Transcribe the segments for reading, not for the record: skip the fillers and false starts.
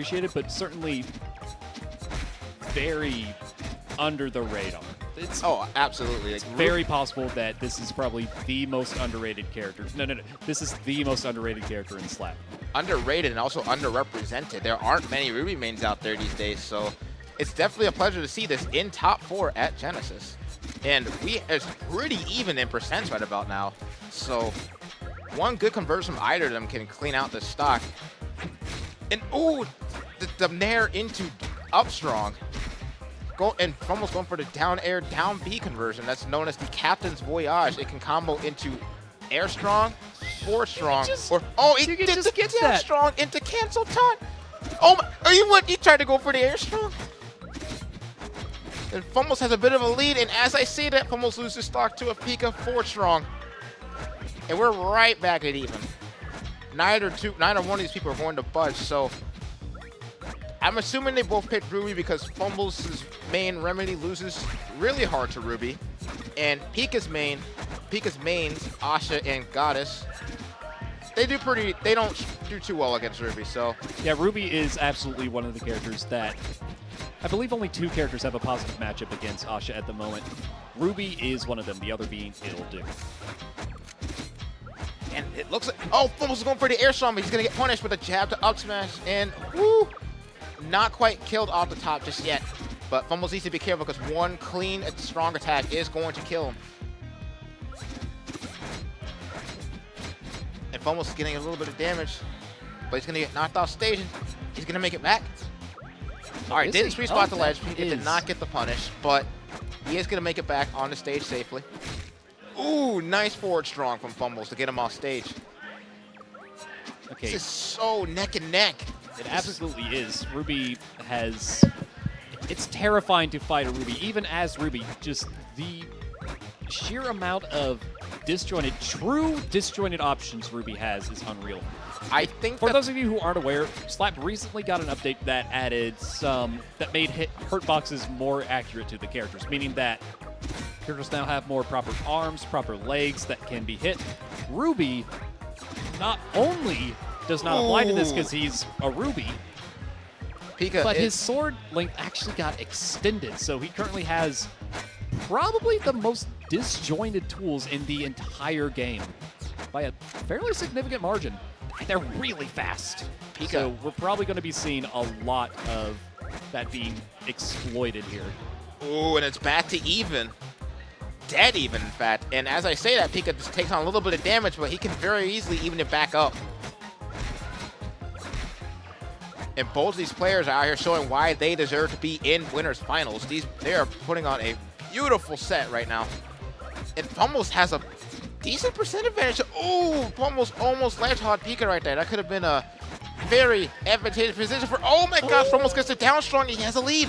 appreciated, but certainly very under the radar. It's, absolutely. It's very possible that this is probably the most underrated character. No. This is the most underrated character in Slap. Underrated and also underrepresented. There aren't many Ruby mains out there these days, so it's definitely a pleasure to see this in top 4 at Genesis. And it's pretty even in percents right about now. So one good conversion from either of them can clean out the stock. And the nair into up strong. Fumbles going for the down air, down B conversion. That's known as the Captain's Voyage. It can combo into air strong, forward strong, you can just get down that strong into cancel taunt. Oh my! He tried to go for the air strong. And Fumbles has a bit of a lead, and as I say that, Fumbles loses stock to a Pika forward strong. And we're right back at even. Neither one of these people are going to budge, so I'm assuming they both picked Ruby because Fumbles' main Remedy loses really hard to Ruby. And Pika's mains, Asha and Goddess, they don't do too well against Ruby, so. Yeah, Ruby is absolutely one of the characters that, I believe only 2 characters have a positive matchup against Asha at the moment. Ruby is one of them, the other being It'll Do. And it looks like, Fumbles is going for the air strong, but he's gonna get punished with a jab to up smash, and not quite killed off the top just yet. But Fumbles needs to be careful because one clean, strong attack is going to kill him. And Fumbles is getting a little bit of damage, but he's gonna get knocked off stage. He's gonna make it back. All right, didn't sweet spot the ledge. He did not get the punish, but he is gonna make it back on the stage safely. Ooh, nice forward strong from Fumbles to get him off stage. Okay. This is so neck and neck. It absolutely is. Ruby has... It's terrifying to fight a Ruby, even as Ruby. Just the sheer amount of true disjointed options Ruby has is unreal. I think for those of you who aren't aware, Slap recently got an update that added that made hurt boxes more accurate to the characters, meaning that characters now have more proper arms, proper legs that can be hit. Ruby not only does not apply to this because he's a Ruby, but his sword length actually got extended, so he currently has probably the most disjointed tools in the entire game by a fairly significant margin. And they're really fast. So we're probably going to be seeing a lot of that being exploited here. Ooh, and it's back to even. Dead even, in fact. And as I say that, Pika just takes on a little bit of damage, but he can very easily even it back up. And both of these players are out here showing why they deserve to be in winners finals. They are putting on a beautiful set right now. And Fumbles has a decent percent advantage. Ooh, Fumbles almost ledge hot Pika right there. That could have been a very advantageous position for, oh my gosh, Fumbles gets it down strong. He has a lead.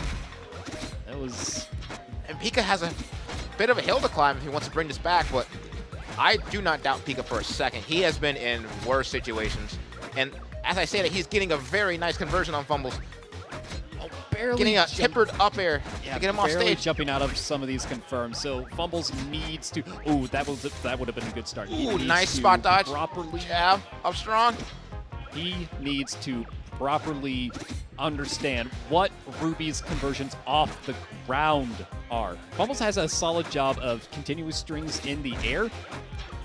That was... And Pika has a bit of a hill to climb if he wants to bring this back, but I do not doubt Pika for a second. He has been in worse situations. And as I say that, he's getting a very nice conversion on Fumbles. Getting a tippered up air to get him off stage. Jumping out of some of these confirmed. So Fumbles needs to. Ooh, that would have been a good start. Ooh, nice spot dodge. Properly jab up strong. He needs to properly understand what Ruby's conversions off the ground are. Fumbles has a solid job of continuous strings in the air.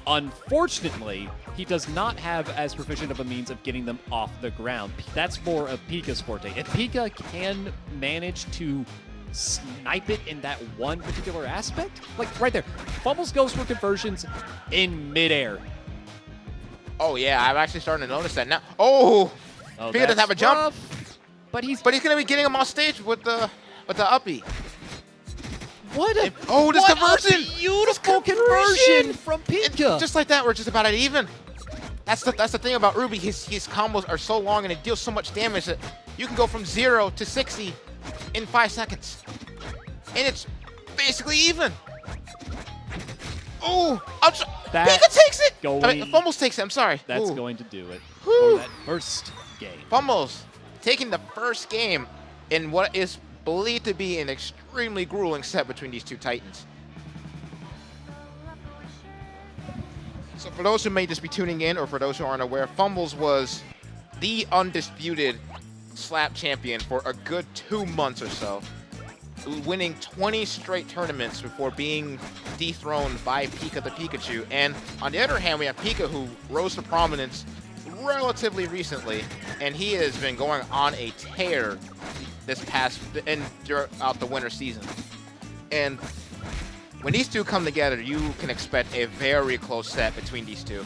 Unfortunately, he does not have as proficient of a means of getting them off the ground. That's more of Pika's forte. If Pika can manage to snipe it in that one particular aspect, like right there, Fumbles goes for conversions in midair. Oh yeah, I'm actually starting to notice that now. Oh, Pika doesn't have a jump, rough, but he's gonna be getting him off stage with the uppy. What a this conversion! Beautiful conversion from Pika. Just like that, we're just about at even. That's the thing about Ruby. His combos are so long and it deals so much damage that you can go from 0 to 60 in 5 seconds, and it's basically even. Ooh, Pika takes it. Fumbles takes it. I'm sorry. That's going to do it for that first game. Fumbles taking the first game in what is believed to be an extremely grueling set between these two titans. So for those who may just be tuning in, or for those who aren't aware, Fumbles was the undisputed slap champion for a good 2 months or so, winning 20 straight tournaments before being dethroned by PikaThePikachu. And on the other hand, we have Pika, who rose to prominence relatively recently, and he has been going on a tear this past and throughout the winter season. And when these two come together, you can expect a very close set between these two.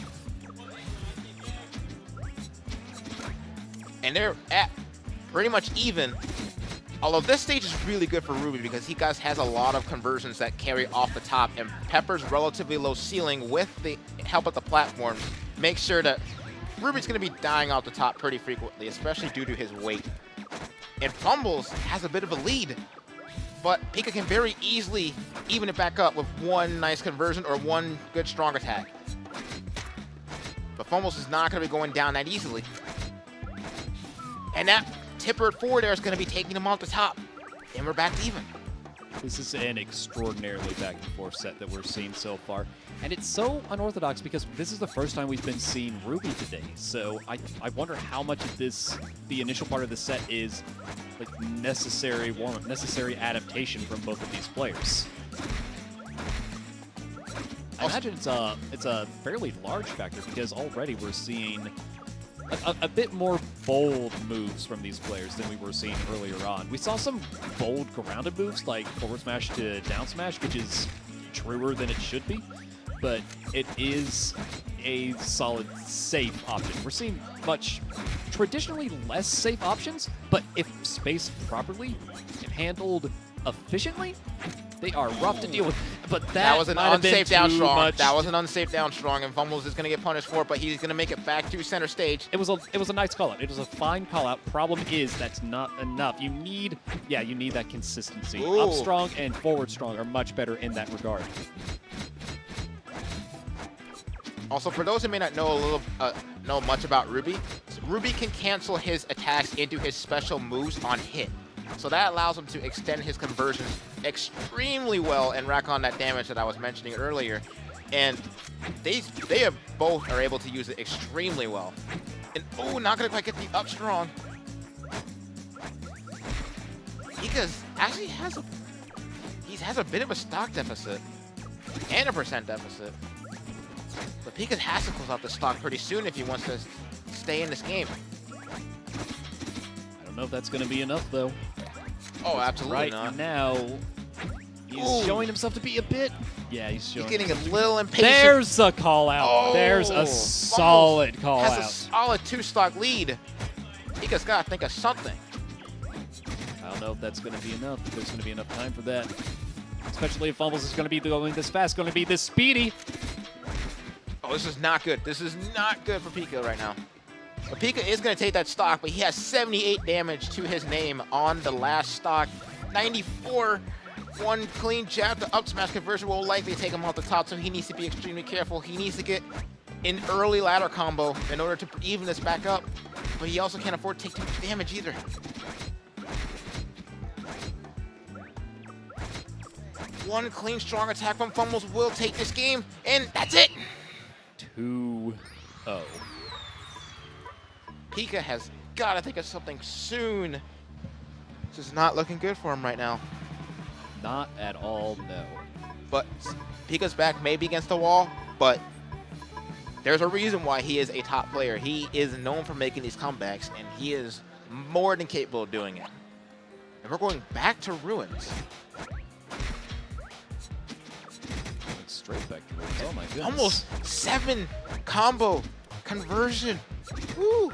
And they're at pretty much even. Although this stage is really good for Ruby because he has a lot of conversions that carry off the top, and Pepper's relatively low ceiling with the help of the platforms makes sure that Ruby's going to be dying off the top pretty frequently, especially due to his weight. And Fumbles has a bit of a lead, but Pika can very easily even it back up with one nice conversion or one good strong attack. But Fumbles is not going to be going down that easily. And that tipper at 4 there is going to be taking him off the top. And we're back to even. This is an extraordinarily back-and-forth set that we're seeing so far. And it's so unorthodox because this is the first time we've been seeing Ruby today. So I wonder how much of this, the initial part of the set, is like necessary warm-up, necessary adaptation from both of these players. I imagine it's a fairly large factor because already we're seeing a bit more bold moves from these players than we were seeing earlier on. We saw some bold grounded moves like forward smash to down smash, which is truer than it should be, but it is a solid, safe option. We're seeing much traditionally less safe options, but if spaced properly and handled efficiently, they are rough to deal with. But that was an unsafe down strong. That was an unsafe down strong, and Fumbles is going to get punished for it, but he's going to make it back to center stage. It was a nice call out. It was a fine call out. Problem is that's not enough. You need that consistency. Ooh. Up strong and forward strong are much better in that regard. Also, for those who may not know know much about Ruby, Ruby can cancel his attacks into his special moves on hit. So that allows him to extend his conversions extremely well and rack on that damage that I was mentioning earlier. And they both are able to use it extremely well. And oh, not gonna quite get the up strong. Because actually has a bit of a stock deficit and a percent deficit. But Pika has to close out the stock pretty soon if he wants to stay in this game. I don't know if that's going to be enough, though. Oh, absolutely right not. Now, he's showing himself to be a bit... Yeah, he's getting a little impatient. There's a call-out. Oh, there's a solid call-out. Has a solid 2-stock lead. Pika's got to think of something. I don't know if that's going to be enough, if there's going to be enough time for that. Especially if Fumbles is going to be going this fast, going to be this speedy. Oh, this is not good. This is not good for Pika right now. But Pika is going to take that stock, but he has 78 damage to his name on the last stock. 94, one clean jab to up smash conversion will likely take him off the top, so he needs to be extremely careful. He needs to get an early ladder combo in order to even this back up, but he also can't afford to take too much damage either. One clean strong attack from Fumbles will take this game, and that's it! 2-0. Pika has got to think of something soon. This is not looking good for him right now. Not at all, no. But Pika's back maybe against the wall, but there's a reason why he is a top player. He is known for making these comebacks, and he is more than capable of doing it. And we're going back to Ruins. Straight back to Ruins. Oh my goodness. Almost 7 combo conversion. Woo!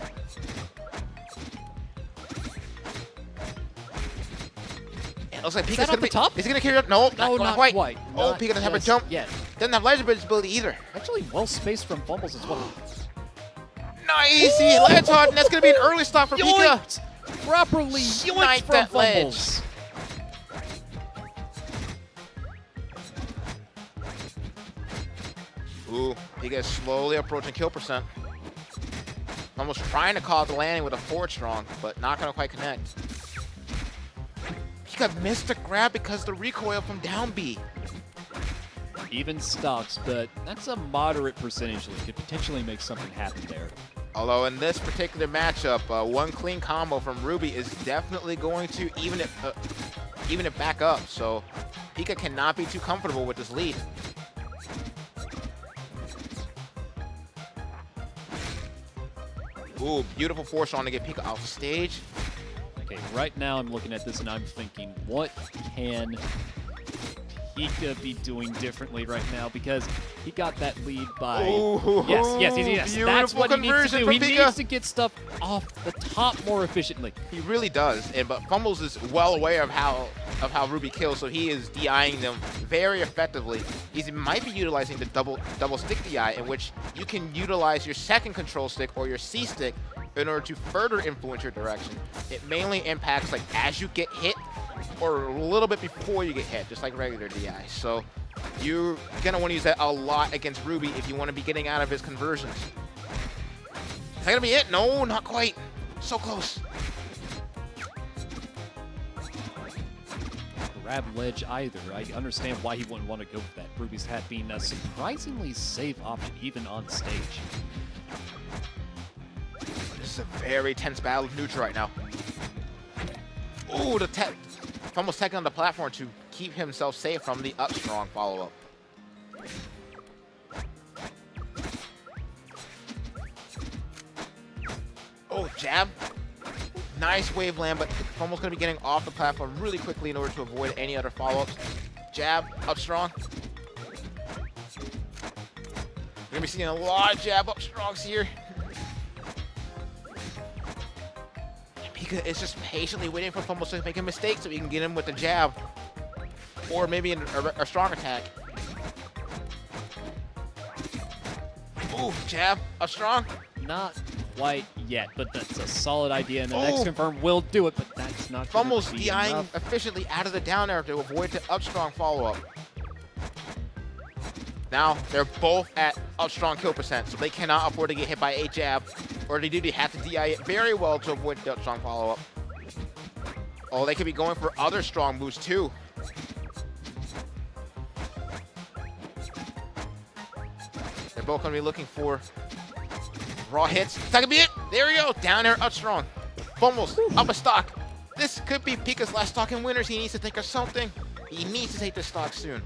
It looks like Pika's gonna be top. Is he gonna carry up? No, No, not quite. quite. Oh, Not Pika doesn't have a just jump. yet. Doesn't have Ledger Bridge ability either. Actually, well spaced from Fumbles as well. Nice! He ledge hard, and that's gonna be an early stop for Pika. Yoinked! Properly yoinked Snipe from that Fumbles. Ooh, Pika is slowly approaching kill percent. Almost trying to call out the landing with a forward strong, but not gonna quite connect. Pika missed the grab because the recoil from down B. Even stocks, but that's a moderate percentage lead. Could potentially make something happen there. Although in this particular matchup, one clean combo from Ruby is definitely going to even it back up. So Pika cannot be too comfortable with this lead. Ooh, beautiful force on to get Pika off the stage. Okay, right now I'm looking at this and I'm thinking, what can Pika be doing differently right now? Because he got that lead by... Ooh, yes. That's what he needs to do. He needs to get stuff off the top more efficiently. He really does. But Fumbles is well aware of how Ruby kills, so he is DIing them very effectively. He might be utilizing the double stick DI, in which you can utilize your second control stick or your C stick in order to further influence your direction. It mainly impacts like as you get hit or a little bit before you get hit, just like regular DI. So you're gonna want to use that a lot against Ruby if you want to be getting out of his conversions. Is that gonna be it? No, not quite. So close. Grab ledge either. I understand why he wouldn't want to go for that. Ruby's had been a surprisingly safe option even on stage. This is a very tense battle of neutral right now. Ooh, Fumbles taking on the platform to keep himself safe from the up strong follow-up. Oh, jab. Nice wave land, but Fumbles going to be getting off the platform really quickly in order to avoid any other follow-ups. Jab, up strong. We're going to be seeing a lot of jab up strongs here. Pika is just patiently waiting for Fumbles to make a mistake so he can get him with the jab. Or maybe a strong attack. Ooh, jab, up strong. Not quite yet, but that's a solid idea, and the next confirm will do it, but that's not Fumbles be DIing enough. efficiently out of the down air to avoid the up strong follow-up. Now, they're both at up strong kill percent, so they cannot afford to get hit by a jab, or they do have to DI it very well to avoid the up strong follow-up. Oh, they could be going for other strong moves too. They're both going to be looking for raw hits. That could be it. There we go. Down air, up strong. Fumbles, up a stock. This could be Pika's last stock in winners. He needs to think of something. He needs to take this stock soon.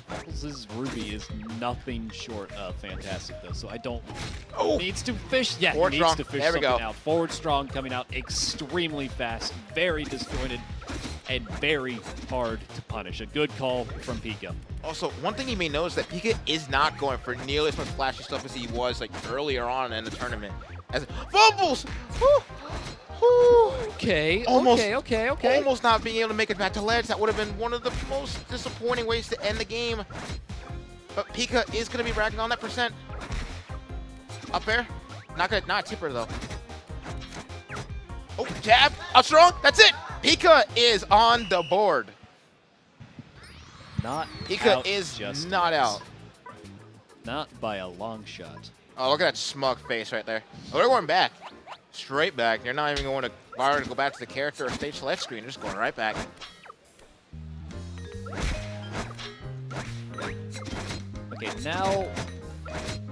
Fumbles' Ruby is nothing short of fantastic, though, so I don't... Oh! Needs to fish. Yeah, Forward he needs strong. to fish There we something go. out. Forward strong coming out extremely fast, very disjointed, and very hard to punish. A good call from Pika. Also, one thing you may notice that Pika is not going for nearly as much flashy stuff as he was like earlier on in the tournament. As Fumbles! Woo! Woo! Okay, Almost- okay. Almost not being able to make it back to ledge. That would have been one of the most disappointing ways to end the game. But Pika is going to be racking on that percent. Up there. Not a tipper, though. Oh, jab. Up strong. That's it. Pika is on the board. Not Pika out is just not yet. out. Not by a long shot. Oh, look at that smug face right there. Oh, they're going back. Straight back. They're not even going to bother to go back to the character or stage select screen. They're just going right back. Okay, now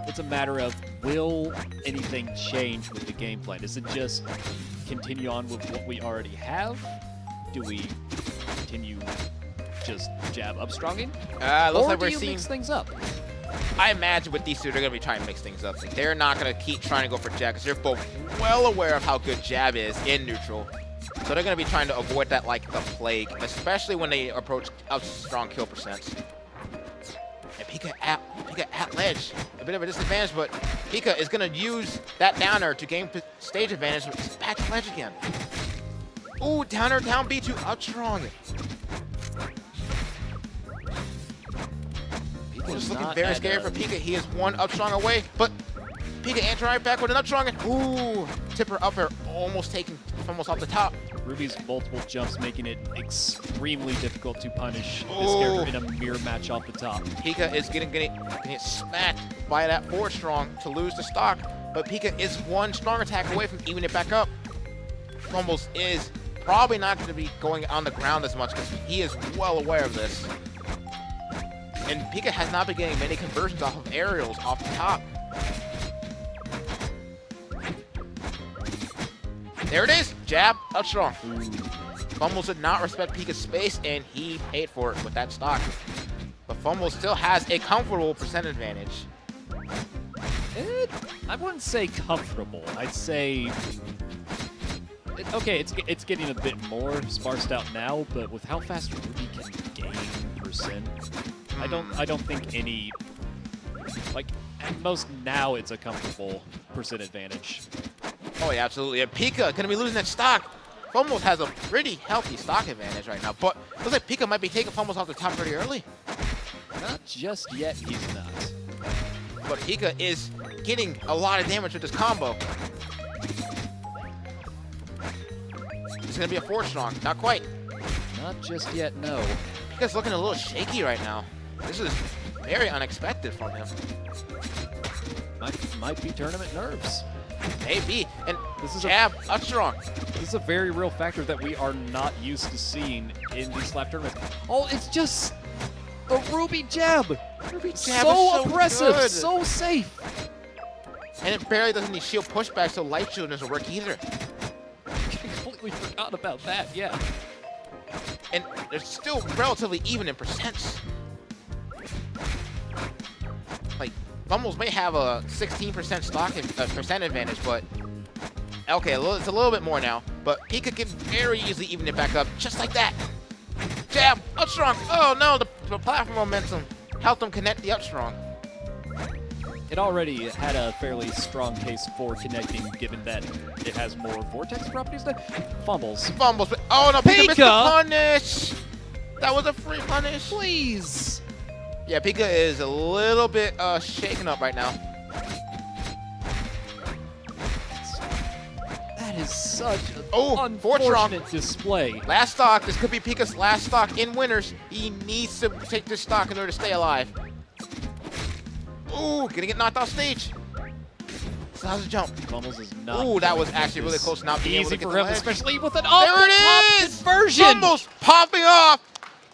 it's a matter of, will anything change with the game plan? Does it just continue on with what we already have? Do we continue just jab up stronging? Looks or like do we're you seeing... mix things up? I imagine with these two, they're going to be trying to mix things up. Like, they're not going to keep trying to go for jab because they're both well aware of how good jab is in neutral. So they're going to be trying to avoid that like the plague, especially when they approach up strong kill percents. And Pika at ledge. A bit of a disadvantage, but Pika is going to use that downer to gain stage advantage. It's back to ledge again. Ooh, downer, down B2, up strong. Just looking very scary for Pika. He is one up strong away, but Pika answering right back with an up strong. And ooh, tipper up air, almost taking Fumbles off the top. Ruby's multiple jumps making it extremely difficult to punish this character in a mirror match off the top. Pika is getting smacked by that forward strong to lose the stock, but Pika is one strong attack away from evening it back up. Fumbles is probably not going to be going on the ground as much because he is well aware of this. And Pika has not been getting many conversions off of aerials off the top. There it is. Jab, up strong. Fumbles did not respect Pika's space, and he paid for it with that stock. But Fumbles still has a comfortable percent advantage. I wouldn't say comfortable. I'd say... Okay, it's getting a bit more sparsed out now, but with how fast Ruby can gain percent, I don't think any... Like, at most now it's a comfortable percent advantage. Oh yeah, absolutely. And Pika gonna be losing that stock. Fumbles has a pretty healthy stock advantage right now, but looks like Pika might be taking Fumbles off the top pretty early. Not just yet, he's not. But Pika is getting a lot of damage with this combo. It's gonna be a 4 strong, not quite. Not just yet, no. Pika's looking a little shaky right now. This is very unexpected from him. Might be tournament nerves. Maybe. And this is jab, up strong. This is a very real factor that we are not used to seeing in these slap tournaments. Oh, it's just the Ruby jab. Ruby jab So is aggressive, good. so safe. And it barely doesn't need shield pushback, so light shield doesn't work either. Completely forgot about that, yeah. And they're still relatively even in percents. Like, Fumbles may have a 16% stock percent advantage, but okay, it's a little bit more now. But Pika can very easily even it back up, just like that. Jab, up strong. Oh no, the platform momentum helped him connect the up strong. It already had a fairly strong case for connecting, given that it has more vortex properties than Fumbles. Fumbles, but oh no, Pika missed the Pika! punish. That was a free punish. Please. Yeah, Pika is a little bit shaken up right now. That is such an four strong. unfortunate display. Last stock. This could be Pika's last stock in winners. He needs to take this stock in order to stay alive. Ooh, gonna get knocked off stage. So how's the jump? Fumbles is not. Ooh, that going was to actually make really this close. Not being able to easy get for the him, ledge. especially with an There off-the-top it is! conversion. Fumbles popping off.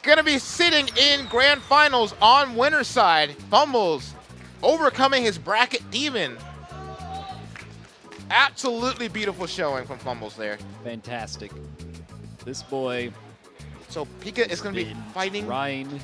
Gonna be sitting in grand finals on winner's side. Fumbles overcoming his bracket demon. Absolutely beautiful showing from Fumbles there. Fantastic. This boy So Pika is gonna be been fighting trying